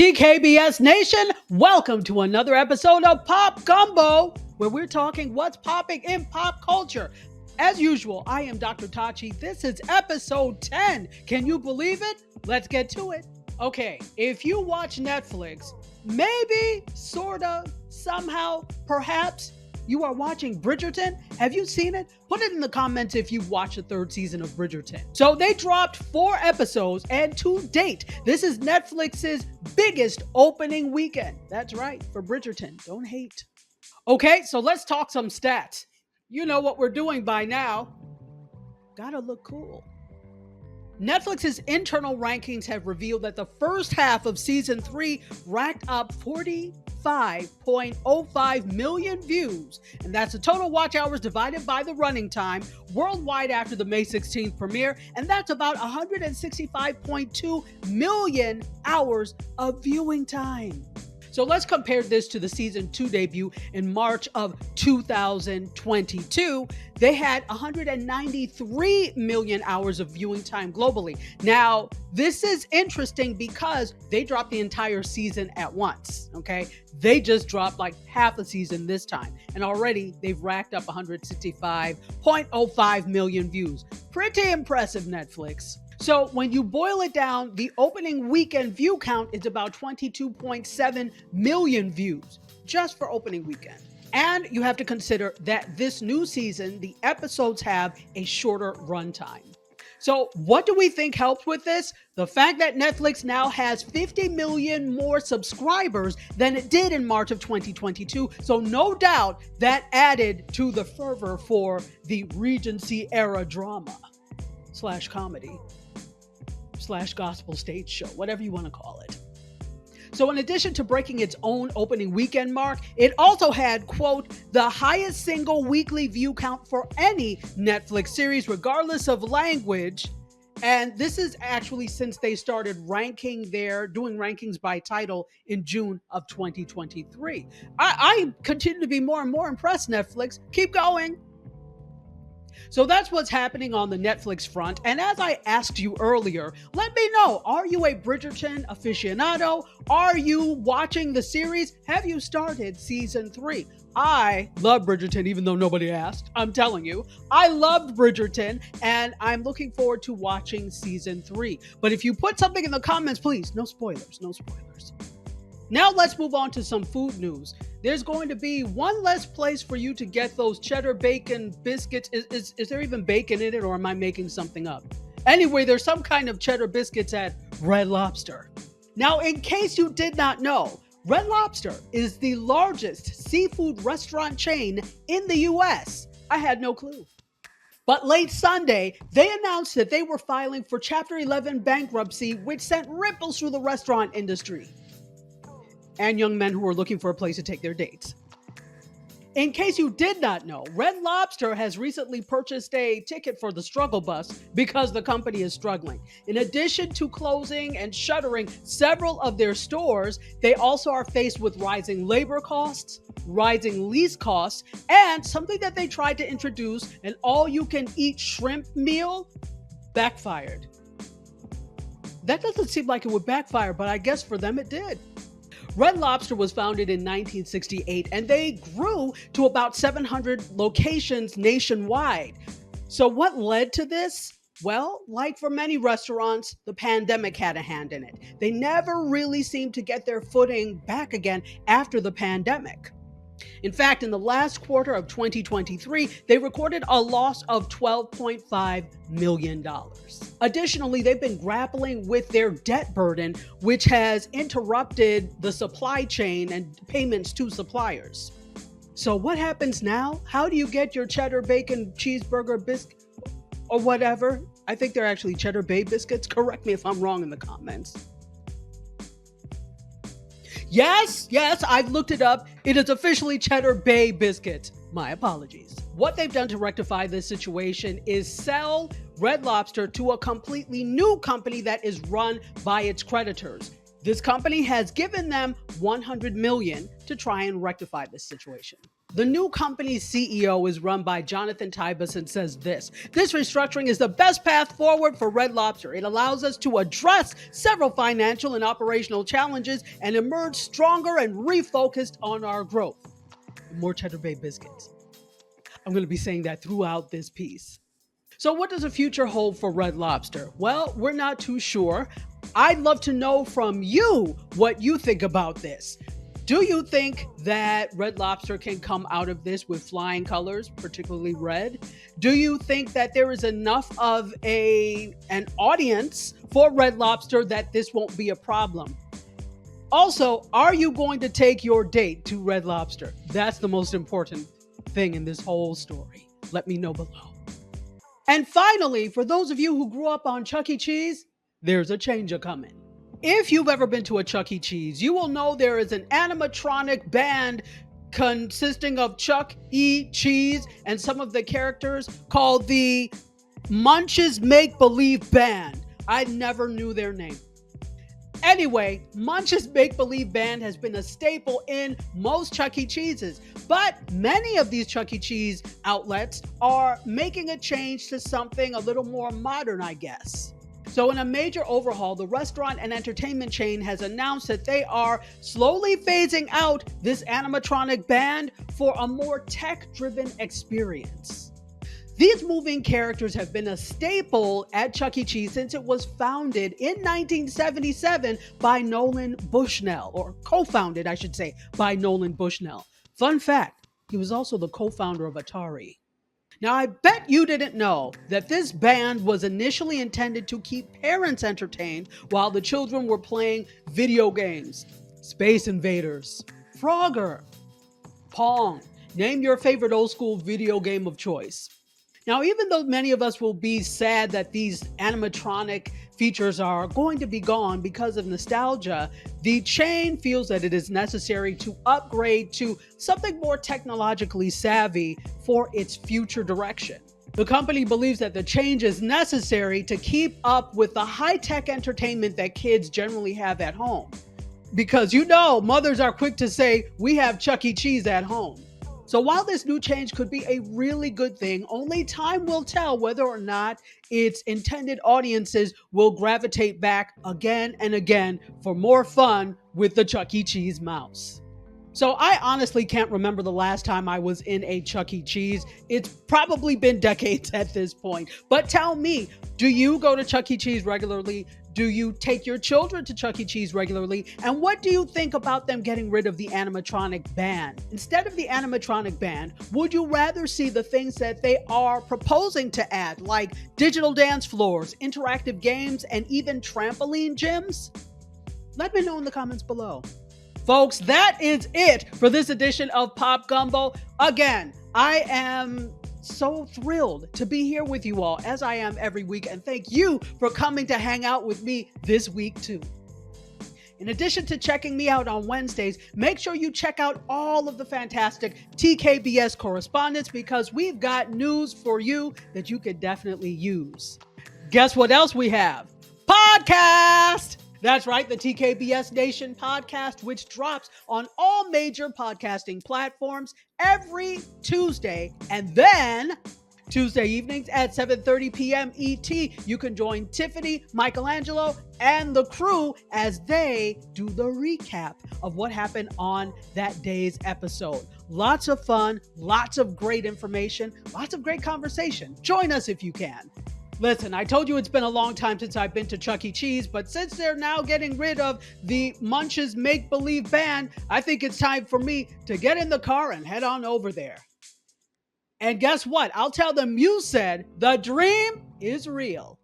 TKBS Nation, welcome to another episode of Pop Gumbo, where we're talking what's popping in pop culture. As usual, I am Dr. Tachi. This is episode 10. Can you believe it? Let's get to it. Okay, if you watch Netflix, maybe, sorta, somehow, perhaps, you are watching Bridgerton. Have you seen it? Put it in the comments if you've watched the third season of Bridgerton. So they dropped 4 episodes, and to date, this is Netflix's biggest opening weekend. That's right, for Bridgerton. Don't hate. Okay, so let's talk some stats. You know what we're doing by now. Gotta look cool. Netflix's internal rankings have revealed that the first half of season 3 racked up 45.05 million views, and that's the total watch hours divided by the running time worldwide after the May 16th premiere, and that's about 165.2 million hours of viewing time. So let's compare this to the season 2 debut in March of 2022. They had 193 million hours of viewing time globally. Now, this is interesting because they dropped the entire season at once, okay? They just dropped like half a season this time, and already they've racked up 165.05 million views. Pretty impressive, Netflix. So when you boil it down, the opening weekend view count is about 22.7 million views just for opening weekend. And you have to consider that this new season, the episodes have a shorter runtime. So what do we think helps with this? The fact that Netflix now has 50 million more subscribers than it did in March of 2022. So no doubt that added to the fervor for the Regency-era drama / comedy / gospel stage show, whatever you want to call it. So in addition to breaking its own opening weekend mark, it also had, quote, the highest single weekly view count for any Netflix series, regardless of language. And this is actually since they started doing rankings by title in June of 2023. I continue to be more and more impressed, Netflix. Keep going. So that's what's happening on the Netflix front. And as I asked you earlier, let me know, are you a Bridgerton aficionado? Are you watching the series? Have you started season 3? I love Bridgerton, even though nobody asked. I'm telling you, I loved Bridgerton, and I'm looking forward to watching season 3. But if you put something in the comments, please, no spoilers, no spoilers. Now let's move on to some food news. There's going to be one less place for you to get those cheddar bacon biscuits. Is there even bacon in it, or am I making something up? Anyway, there's some kind of cheddar biscuits at Red Lobster. Now, in case you did not know, Red Lobster is the largest seafood restaurant chain in the US. I had no clue. But late Sunday, they announced that they were filing for Chapter 11 bankruptcy, which sent ripples through the restaurant industry and young men who are looking for a place to take their dates. In case you did not know, Red Lobster has recently purchased a ticket for the struggle bus because the company is struggling. In addition to closing and shuttering several of their stores, they also are faced with rising labor costs, rising lease costs, and something that they tried to introduce, an all-you-can-eat shrimp meal, backfired. That doesn't seem like it would backfire, but I guess for them it did. Red Lobster was founded in 1968, and they grew to about 700 locations nationwide. So what led to this? Well, like for many restaurants, the pandemic had a hand in it. They never really seemed to get their footing back again after the pandemic. In fact, in the last quarter of 2023, they recorded a loss of $12.5 million. Additionally, they've been grappling with their debt burden, which has interrupted the supply chain and payments to suppliers. So what happens now? How do you get your cheddar bacon cheeseburger biscuit or whatever? I think they're actually Cheddar Bay biscuits. Correct me if I'm wrong in the comments. Yes, I've looked it up. It is officially Cheddar Bay biscuits. My apologies. What they've done to rectify this situation is sell Red Lobster to a completely new company that is run by its creditors. This company has given them $100 million to try and rectify this situation. The new company's CEO is run by Jonathan Tybus and says this restructuring is the best path forward for Red Lobster. It allows us to address several financial and operational challenges and emerge stronger and refocused on our growth. More Cheddar Bay biscuits. I'm going to be saying that throughout this piece. So what does the future hold for Red Lobster? Well, we're not too sure. I'd love to know from you what you think about this. Do you think that Red Lobster can come out of this with flying colors, particularly red? Do you think that there is enough of an audience for Red Lobster that this won't be a problem? Also, are you going to take your date to Red Lobster? That's the most important thing in this whole story. Let me know below. And finally, for those of you who grew up on Chuck E. Cheese, there's a change a-coming. If you've ever been to a Chuck E. Cheese, you will know there is an animatronic band consisting of Chuck E. Cheese and some of the characters called the Munch's Make Believe Band. I never knew their name. Anyway, Munch's Make Believe Band has been a staple in most Chuck E. Cheeses, but many of these Chuck E. Cheese outlets are making a change to something a little more modern, I guess. So in a major overhaul, the restaurant and entertainment chain has announced that they are slowly phasing out this animatronic band for a more tech-driven experience. These moving characters have been a staple at Chuck E. Cheese since it was founded in 1977 by Nolan Bushnell, or co-founded, I should say, by Nolan Bushnell. Fun fact, he was also the co-founder of Atari. Now, I bet you didn't know that this band was initially intended to keep parents entertained while the children were playing video games. Space Invaders, Frogger, Pong, name your favorite old school video game of choice. Now, even though many of us will be sad that these animatronic features are going to be gone because of nostalgia, the chain feels that it is necessary to upgrade to something more technologically savvy for its future direction. The company believes that the change is necessary to keep up with the high-tech entertainment that kids generally have at home. Because mothers are quick to say, we have Chuck E. Cheese at home. So while this new change could be a really good thing, only time will tell whether or not its intended audiences will gravitate back again and again for more fun with the Chuck E. Cheese mouse. So I honestly can't remember the last time I was in a Chuck E. Cheese. It's probably been decades at this point. But tell me, do you go to Chuck E. Cheese regularly? Do you take your children to Chuck E. Cheese regularly? And what do you think about them getting rid of the animatronic band? Instead of the animatronic band, would you rather see the things that they are proposing to add, like digital dance floors, interactive games, and even trampoline gyms? Let me know in the comments below. Folks, that is it for this edition of Pop Gumbo. Again, I am so thrilled to be here with you all, as I am every week, and thank you for coming to hang out with me this week too. In addition to checking me out on Wednesdays, make sure you check out all of the fantastic TKBS correspondents, because we've got news for you that you could definitely use. Guess what else we have? Podcast! That's right, the TKBS Nation podcast, which drops on all major podcasting platforms every Tuesday. And then Tuesday evenings at 7:30 p.m. ET, you can join Tiffany, Michelangelo, and the crew as they do the recap of what happened on that day's episode. Lots of fun, lots of great information, lots of great conversation. Join us if you can. Listen, I told you it's been a long time since I've been to Chuck E. Cheese, but since they're now getting rid of the Munch's Make Believe Band, I think it's time for me to get in the car and head on over there. And guess what? I'll tell them you said the dream is real.